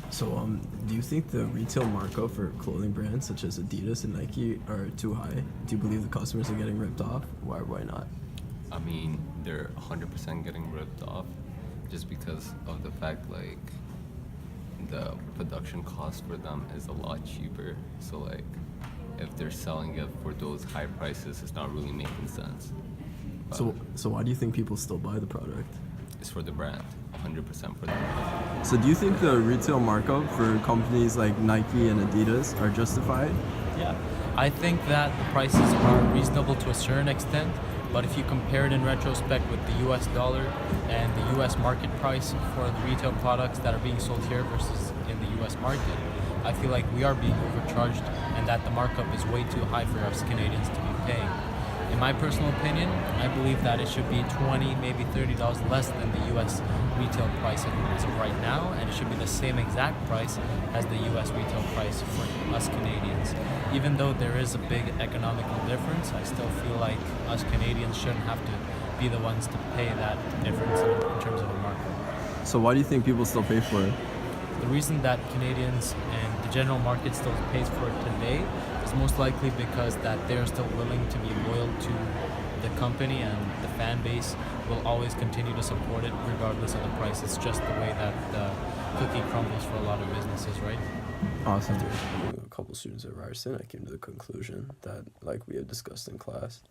So, do you think the retail markup for clothing brands such as Adidas and Nike are too high? Do you believe the customers are getting ripped off? Why not? I mean, they're 100% getting ripped off just because of the fact, like, the production cost for them is a lot cheaper. So, like, if they're selling it for those high prices, it's not really making sense. But So why do you think people still buy the product? it's for the brand, 100% for the brand. So do you think the retail markup for companies like Nike and Adidas are justified? Yeah, I think that the prices are reasonable to a certain extent, but if you compare it in retrospect with the US dollar and the US market price for the retail products that are being sold here versus in the US market, I feel like we are being overcharged and that the markup is way too high for us Canadians to be paying. In my personal opinion, I believe that it should be $20, maybe $30 less than the US retail price as of right now, and it should be the same exact price as the US retail price for us Canadians. Even though there is a big economical difference, I still feel like us Canadians shouldn't have to be the ones to pay that difference in terms of a markup. So why do you think people still pay for it? The reason that Canadians and the general market still pays for it today is most likely because that they're still willing to be loyal to the company, and the fan base will always continue to support it regardless of the price. It's just the way that the cookie crumbles for a lot of businesses, right? Awesome. After interviewing a couple students at Ryerson, I came to the conclusion that, like we had discussed in class,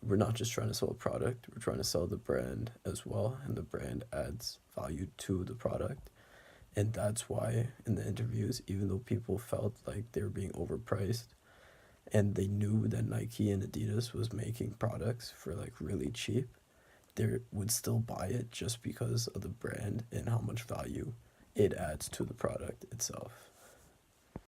we're not just trying to sell a product, we're trying to sell the brand as well, and the brand adds value to the product. And that's why in the interviews, even though people felt like they were being overpriced and they knew that Nike and Adidas was making products for like really cheap, they would still buy it just because of the brand and how much value it adds to the product itself.